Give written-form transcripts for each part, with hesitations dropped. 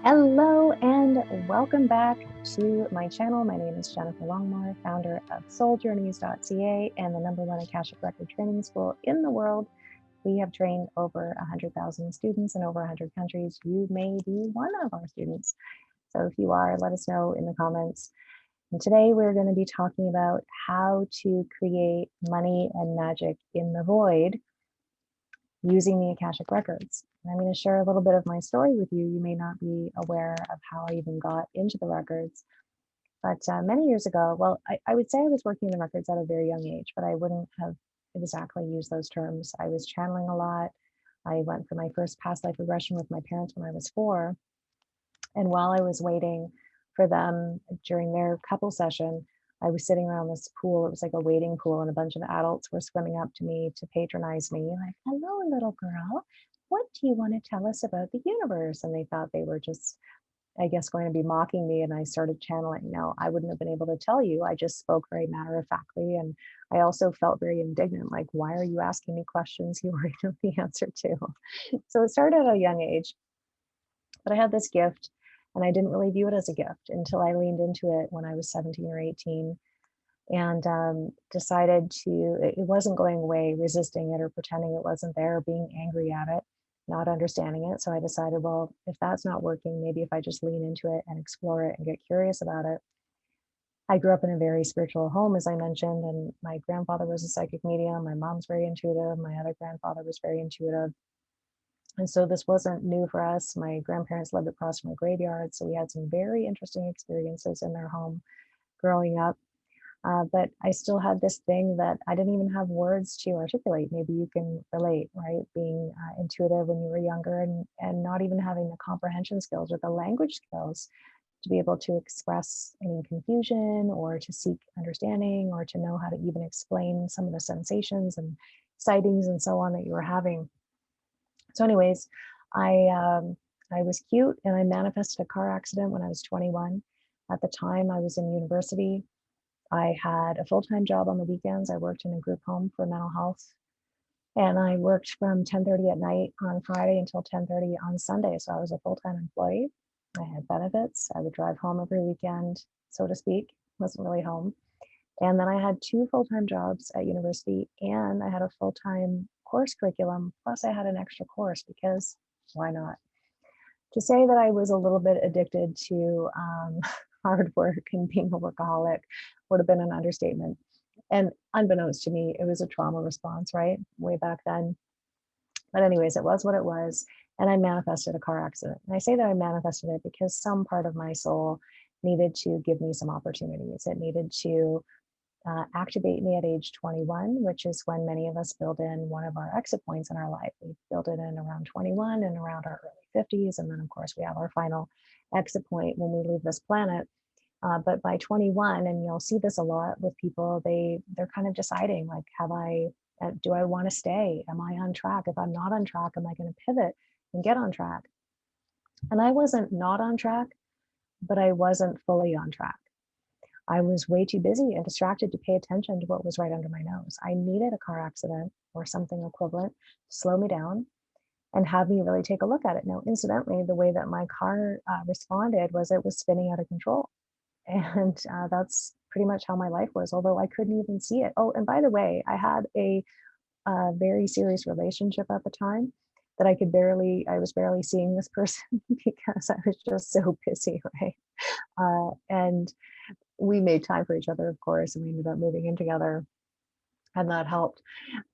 Hello and welcome back to my channel. My name is Jennifer Longmore, founder of souljourneys.ca and the #1 Akashic Record training school in the world. We have trained over 100,000 students in over 100 countries. You may be one of our students. So if you are, let us know in the comments. And today we're going to be talking about how to create money and magic in the void using the Akashic Records. And I'm going to share a little bit of my story with you. You may not be aware of how I even got into the records. But many years ago, well, I would say I was working in the records at a very young age, but I wouldn't have exactly used those terms. I was channeling a lot. I went for my first past life regression with my parents when I was 4. And while I was waiting for them during their couple session, I was sitting around this pool. It was like a wading pool, and a bunch of adults were swimming up to me to patronize me, like, "Hello, little girl. What do you want to tell us about the universe?" And they thought they were just, I guess, going to be mocking me. And I started channeling. Now, I wouldn't have been able to tell you. I just spoke very matter of factly. And I also felt very indignant, like, why are you asking me questions you already know the answer to? So it started at a young age. But I had this gift, and I didn't really view it as a gift until I leaned into it when I was 17 or 18 and decided it wasn't going away, resisting it or pretending it wasn't there, being angry at it, not understanding it. So I decided, well, if that's not working, maybe if I just lean into it and explore it and get curious about it. I grew up in a very spiritual home, as I mentioned, and my grandfather was a psychic medium. My mom's very intuitive. My other grandfather was very intuitive. And so this wasn't new for us. My grandparents lived across from a graveyard, so we had some very interesting experiences in their home growing up. But I still had this thing that I didn't even have words to articulate. Maybe you can relate, right? Being intuitive when you were younger and not even having the comprehension skills or the language skills to be able to express any confusion or to seek understanding or to know how to even explain some of the sensations and sightings and so on that you were having. So, anyways, I I was cute and I manifested a car accident when I was 21. At the time, I was in university. I had a full-time job on the weekends. I worked in a group home for mental health, and I worked from 10:30 at night on Friday until 10:30 on Sunday. So I was a full-time employee. I had benefits. I would drive home every weekend, so to speak. Wasn't really home. And then I had 2 full-time jobs at university, and I had a full-time course curriculum, plus I had an extra course because why not? To say that I was a little bit addicted to hard work and being a workaholic would have been an understatement. And unbeknownst to me, it was a trauma response, right? Way back then. But anyways, it was what it was. And I manifested a car accident. And I say that I manifested it because some part of my soul needed to give me some opportunities. It needed to activate me at age 21, which is when many of us build in one of our exit points in our life. We build it in around 21 and around our early 50s. And then, of course, we have our final exit point when we leave this planet. But by 21, and you'll see this a lot with people, they're kind of deciding, like, do I want to stay? Am I on track? If I'm not on track, am I going to pivot and get on track? And I wasn't not on track, but I wasn't fully on track. I was way too busy and distracted to pay attention to what was right under my nose. I needed a car accident or something equivalent to slow me down and have me really take a look at it. Now, incidentally, the way that my car responded was it was spinning out of control. And that's pretty much how my life was, although I couldn't even see it. Oh, and by the way, I had a very serious relationship at the time that I was barely seeing this person because I was just so busy, right? And we made time for each other, of course, and we ended up moving in together, and that helped.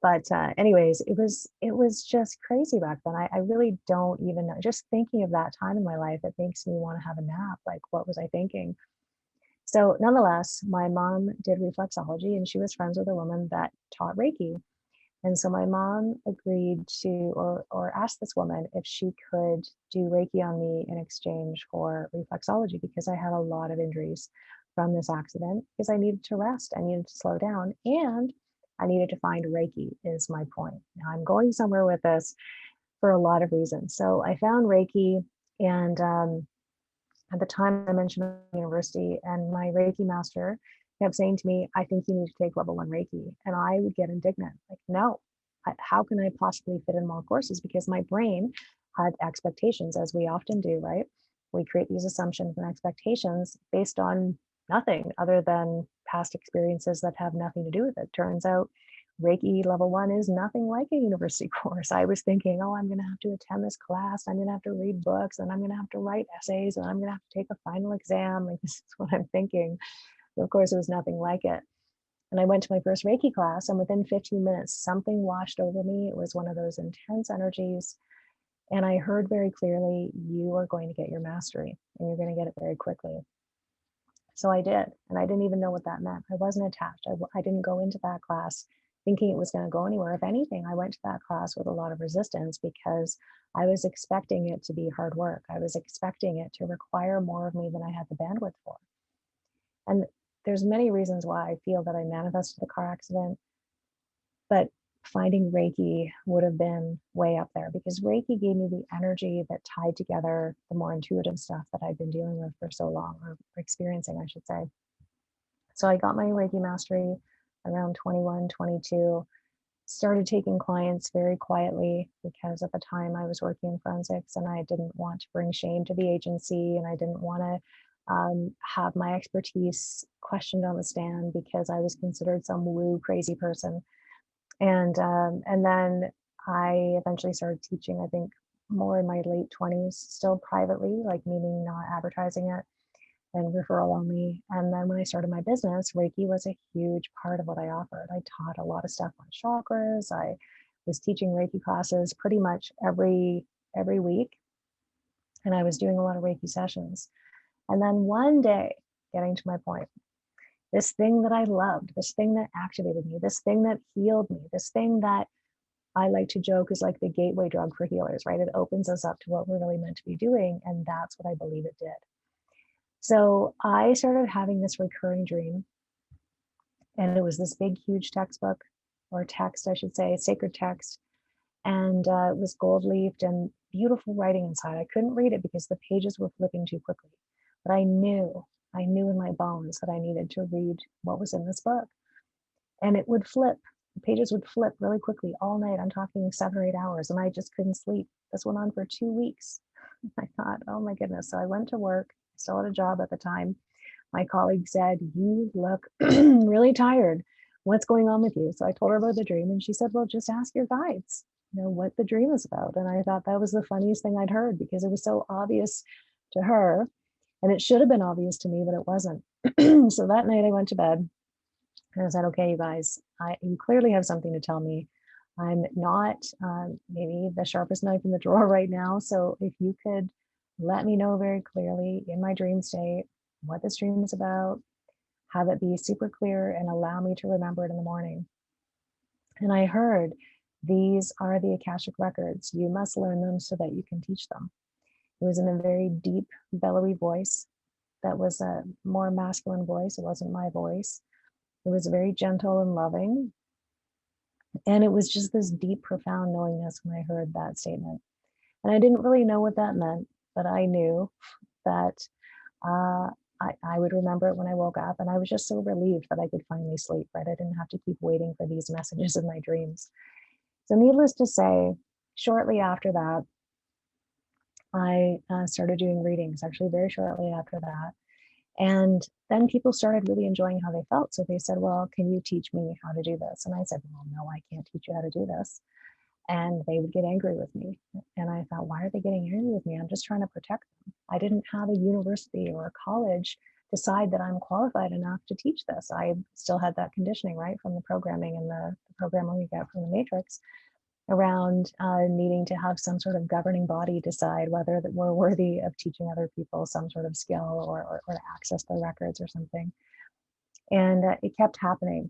But anyways, it was just crazy back then. I really don't even know. Just thinking of that time in my life, it makes me want to have a nap. Like, what was I thinking? So, nonetheless, my mom did reflexology, and she was friends with a woman that taught Reiki. And so my mom agreed to, or asked this woman if she could do Reiki on me in exchange for reflexology because I had a lot of injuries from this accident because I needed to rest, I needed to slow down, and I needed to find Reiki is my point. Now I'm going somewhere with this for a lot of reasons. So I found Reiki, and at the time I mentioned university, and my Reiki master kept saying to me, "I think you need to take level 1 Reiki." And I would get indignant, like, no, how can I possibly fit in more courses? Because my brain had expectations, as we often do, right? we create these assumptions and expectations based on nothing other than past experiences that have nothing to do with it. Turns out Reiki level 1 is nothing like a university course. I was thinking, oh, I'm going to have to attend this class. I'm going to have to read books, and I'm going to have to write essays, and I'm going to have to take a final exam. Like, this is what I'm thinking. But of course, it was nothing like it. And I went to my first Reiki class, and within 15 minutes, something washed over me. It was one of those intense energies. And I heard very clearly, you are going to get your mastery, and you're going to get it very quickly. So I did. And I didn't even know what that meant. I wasn't attached. I didn't go into that class thinking it was going to go anywhere. If anything, I went to that class with a lot of resistance because I was expecting it to be hard work. I was expecting it to require more of me than I had the bandwidth for. And there's many reasons why I feel that I manifested the car accident, but finding Reiki would have been way up there, because Reiki gave me the energy that tied together the more intuitive stuff that I've been dealing with for so long, or experiencing, I should say. So I got my Reiki mastery around 21, 22, started taking clients very quietly because at the time I was working in forensics and I didn't want to bring shame to the agency, and I didn't want to have my expertise questioned on the stand because I was considered some woo crazy person. And then I eventually started teaching, I think more in my late 20s, still privately, like meaning not advertising it and referral only. And then when I started my business, Reiki was a huge part of what I offered. I taught a lot of stuff on chakras. I was teaching Reiki classes pretty much every week, and I was doing a lot of Reiki sessions. And then one day, getting to my point, this thing that I loved, this thing that activated me, this thing that healed me, this thing that I like to joke is like the gateway drug for healers, right? It opens us up to what we're really meant to be doing. And that's what I believe it did. So I started having this recurring dream, and it was this big, huge textbook, or text, I should say, sacred text. And it was gold leafed and beautiful writing inside. I couldn't read it because the pages were flipping too quickly, but I knew in my bones that I needed to read what was in this book. And it would flip, the pages would flip really quickly all night. I'm talking 7 or 8 hours, and I just couldn't sleep. This went on for 2 weeks. I thought, oh my goodness. So I went to work, still had a job at the time. My colleague said, you look really tired. What's going on with you? So I told her about the dream, and she said, well, just ask your guides, what the dream is about. And I thought that was the funniest thing I'd heard, because it was so obvious to her, and it should have been obvious to me, but it wasn't. So that night I went to bed, and I said, okay, you guys, you clearly have something to tell me. I'm not maybe the sharpest knife in the drawer right now. So if you could let me know very clearly in my dream state what this dream is about, have it be super clear, and allow me to remember it in the morning. And I heard, these are the Akashic records. You must learn them so that you can teach them. It was in a very deep, bellowy voice that was a more masculine voice. It wasn't my voice. It was very gentle and loving. And it was just this deep, profound knowingness when I heard that statement. And I didn't really know what that meant, but I knew that I would remember it when I woke up. And I was just so relieved that I could finally sleep, right? I didn't have to keep waiting for these messages in my dreams. So needless to say, shortly after that, I started doing readings, actually very shortly after that. And then people started really enjoying how they felt. So they said, well, can you teach me how to do this? And I said, well, no, I can't teach you how to do this. And they would get angry with me. And I thought, why are they getting angry with me? I'm just trying to protect them. I didn't have a university or a college decide that I'm qualified enough to teach this. I still had that conditioning, right, from the programming and the programming we get from the Matrix around needing to have some sort of governing body decide whether that we're worthy of teaching other people some sort of skill, or to access their records or something. And it kept happening.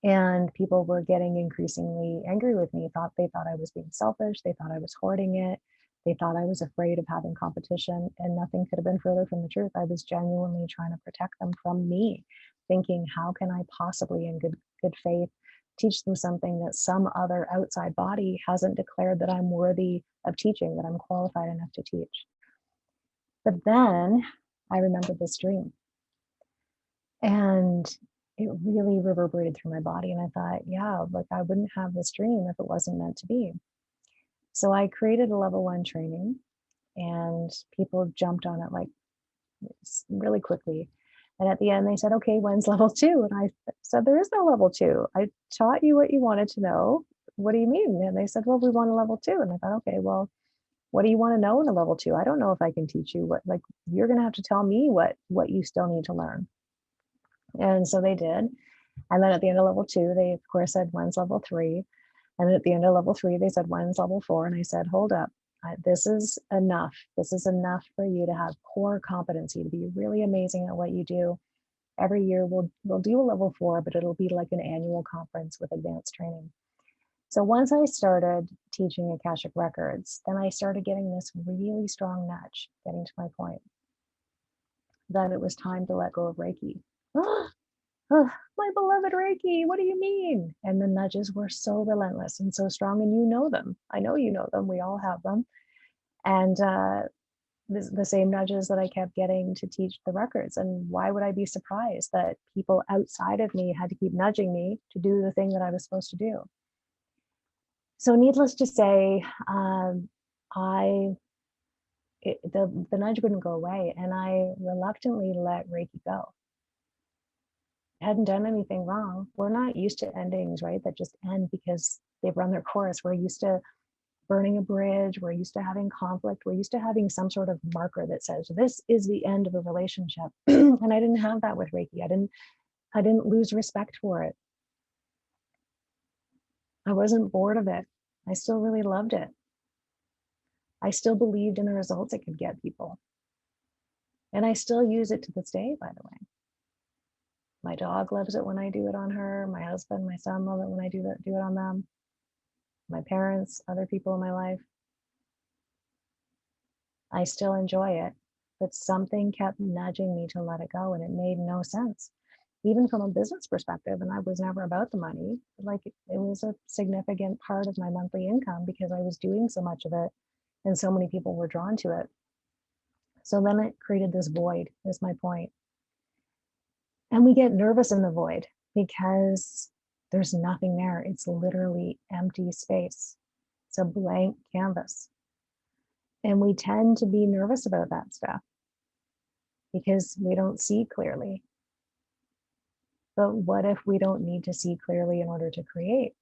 And people were getting increasingly angry with me. They thought I was being selfish. They thought I was hoarding it. They thought I was afraid of having competition, and nothing could have been further from the truth. I was genuinely trying to protect them from me, thinking, how can I possibly, in good faith, teach them something that some other outside body hasn't declared that I'm worthy of teaching, that I'm qualified enough to teach. But then I remembered this dream, and it really reverberated through my body. And I thought, yeah, like I wouldn't have this dream if it wasn't meant to be. So I created a level 1 training and people jumped on it like really quickly. And at the end, they said, okay, when's level 2? And I said, there is no level 2. I taught you what you wanted to know. What do you mean? And they said, well, we want a level 2. And I thought, okay, well, what do you want to know in a level 2? I don't know if I can teach you what, like, you're going to have to tell me what you still need to learn. And so they did. And then at the end of level 2, they of course said, when's level 3? And then at the end of level 3, they said, when's level 4? And I said, hold up. This is enough. This is enough for you to have core competency, to be really amazing at what you do. Every year we'll do a level 4, but it'll be like an annual conference with advanced training. So once I started teaching Akashic Records, then I started getting this really strong nudge, getting to my point, that it was time to let go of Reiki. Oh, my beloved Reiki, what do you mean? And the nudges were so relentless and so strong, and you know them. I know you know them. We all have them. And the same nudges that I kept getting to teach the records. And why would I be surprised that people outside of me had to keep nudging me to do the thing that I was supposed to do? So needless to say, the nudge wouldn't go away, and I reluctantly let Reiki go. Hadn't done anything wrong. We're not used to endings, right? That just end because they've run their course. We're used to burning a bridge. We're used to having conflict. We're used to having some sort of marker that says this is the end of a relationship. And I didn't have that with Reiki. I didn't lose respect for it. I wasn't bored of it. I still really loved it. I still believed in the results it could get people. And I still use it to this day, by the way. My dog loves it when I do it on her. My husband, my son love it when I do it on them. My parents, other people in my life. I still enjoy it, but something kept nudging me to let it go, and it made no sense, even from a business perspective. And I was never about the money. Like, it was a significant part of my monthly income because I was doing so much of it, and so many people were drawn to it. So then it created this void, is my point. And we get nervous in the void because there's nothing there. It's literally empty space. It's a blank canvas. And we tend to be nervous about that stuff because we don't see clearly. But what if we don't need to see clearly in order to create?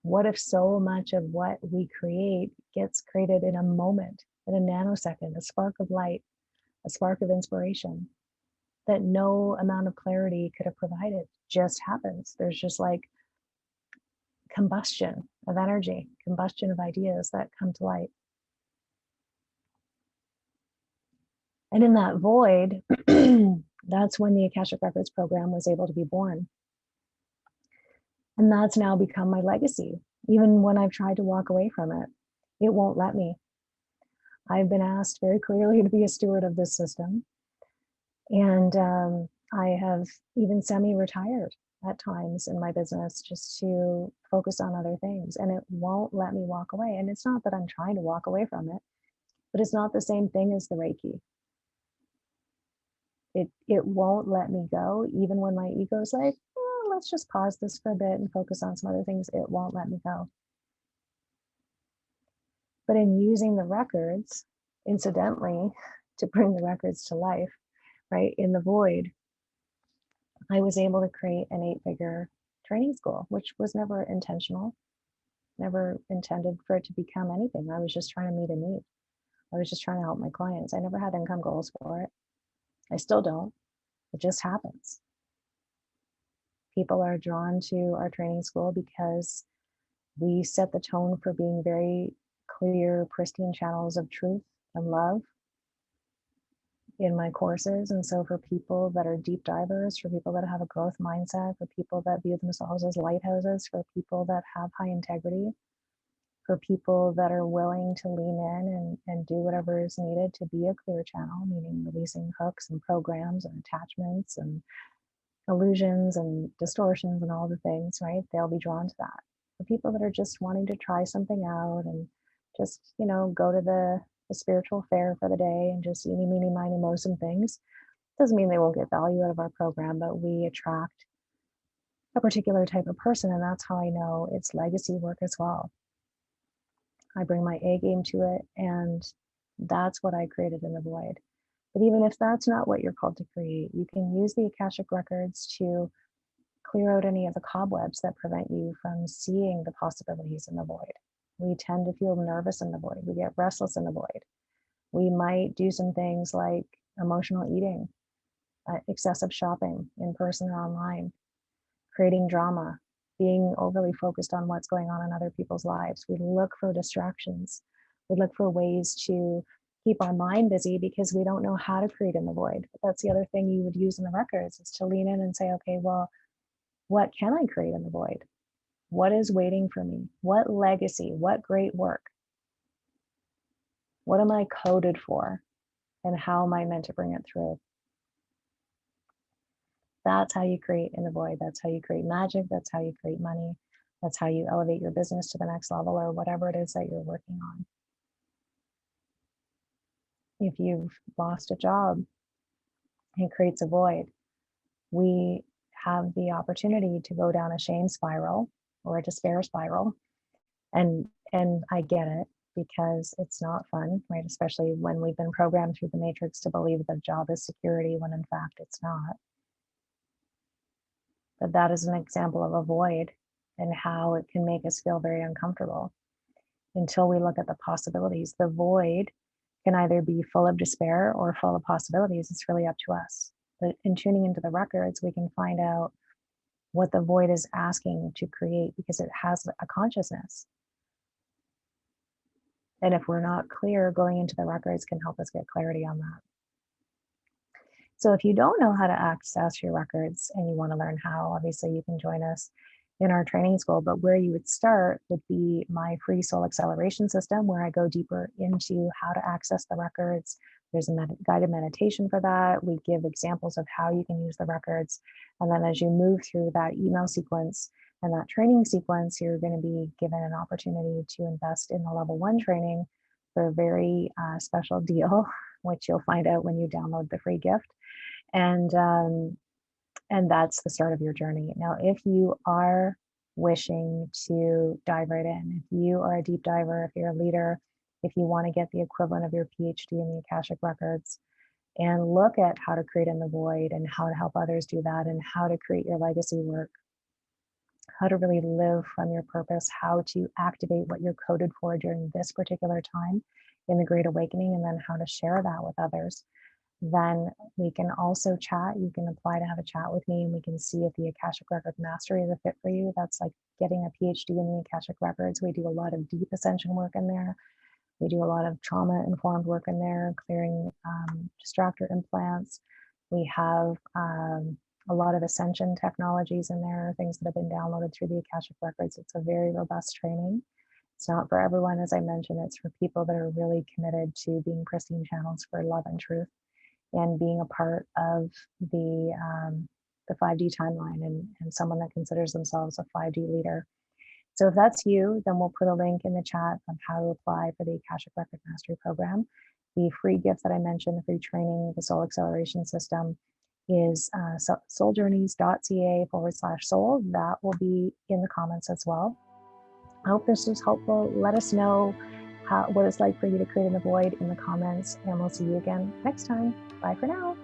What if so much of what we create gets created in a moment, in a nanosecond, a spark of light, a spark of inspiration that no amount of clarity could have provided? Just happens. There's just like combustion of energy, combustion of ideas that come to light. And in that void, that's when the Akashic Records program was able to be born. And that's now become my legacy. Even when I've tried to walk away from it, it won't let me. I've been asked very clearly to be a steward of this system. And I have even semi-retired at times in my business just to focus on other things. And it won't let me walk away. And it's not that I'm trying to walk away from it, but it's not the same thing as the Reiki. It won't let me go, even when my ego's like, let's just pause this for a bit and focus on some other things. It won't let me go. But in using the records, incidentally, to bring the records to life, right, in the void, I was able to create an 8-figure training school, which was never intentional, never intended for it to become anything. I was just trying to meet a need. I was just trying to help my clients. I never had income goals for it. I still don't. It just happens. People are drawn to our training school because we set the tone for being very clear, pristine channels of truth and love in my courses. And so for people that are deep divers, for people that have a growth mindset, for people that view themselves as lighthouses, for people that have high integrity, for people that are willing to lean in and do whatever is needed to be a clear channel, meaning releasing hooks and programs and attachments and illusions and distortions and all the things, right? They'll be drawn to that. For people that are just wanting to try something out and just, go to the spiritual fair for the day and just eeny, meeny, miny, moe some things, doesn't mean they won't get value out of our program, but we attract a particular type of person. And that's how I know it's legacy work as well. I bring my A game to it, and that's what I created in the void. But even if that's not what you're called to create, you can use the Akashic records to clear out any of the cobwebs that prevent you from seeing the possibilities in the void. We tend to feel nervous in the void. We get restless in the void. We might do some things like emotional eating, excessive shopping in person or online, creating drama, being overly focused on what's going on in other people's lives. We look for distractions. We look for ways to keep our mind busy because we don't know how to create in the void. But that's the other thing you would use in the records, is to lean in and say, okay, well, what can I create in the void? What is waiting for me? What legacy? What great work? What am I coded for? And how am I meant to bring it through? That's how you create in the void. That's how you create magic. That's how you create money. That's how you elevate your business to the next level, or whatever it is that you're working on. If you've lost a job, it creates a void. We have the opportunity to go down a shame spiral or a despair spiral. And I get it, because it's not fun, right? Especially when we've been programmed through the matrix to believe that job is security, when in fact it's not. But that is an example of a void and how it can make us feel very uncomfortable until we look at the possibilities. The void can either be full of despair or full of possibilities. It's really up to us. But in tuning into the records, we can find out what the void is asking to create, because it has a consciousness. And if we're not clear, going into the records can help us get clarity on that. So if you don't know how to access your records and you want to learn how, obviously you can join us in our training school. But where you would start would be my free soul acceleration system, where I go deeper into how to access the records. There's a guided meditation for that. We give examples of how you can use the records. And then as you move through that email sequence and that training sequence, you're going to be given an opportunity to invest in the level 1 training for a very special deal, which you'll find out when you download the free gift. And that's the start of your journey. Now, if you are wishing to dive right in, if you are a deep diver, if you're a leader, if you want to get the equivalent of your PhD in the Akashic records and look at how to create in the void and how to help others do that, and how to create your legacy work, how to really live from your purpose, how to activate what you're coded for during this particular time in the Great Awakening, and then how to share that with others, then we can also chat. You can apply to have a chat with me, and we can see if the Akashic Record Mastery is a fit for you. That's like getting a PhD in the Akashic Records. We do a lot of deep ascension work in there. We do a lot of trauma-informed work in there, clearing distractor implants. We have a lot of ascension technologies in there, things that have been downloaded through the Akashic Records. It's a very robust training. It's not for everyone, as I mentioned. It's for people that are really committed to being pristine channels for love and truth, and being a part of the 5D timeline, and someone that considers themselves a 5D leader. So if that's you, then we'll put a link in the chat of how to apply for the Akashic Record Mastery Program. The free gift that I mentioned, the free training, the Soul Acceleration System, is souljourneys.ca/soul. That will be in the comments as well. I hope this was helpful. Let us know what it's like for you to create in the void in the comments, and we'll see you again next time. Bye for now.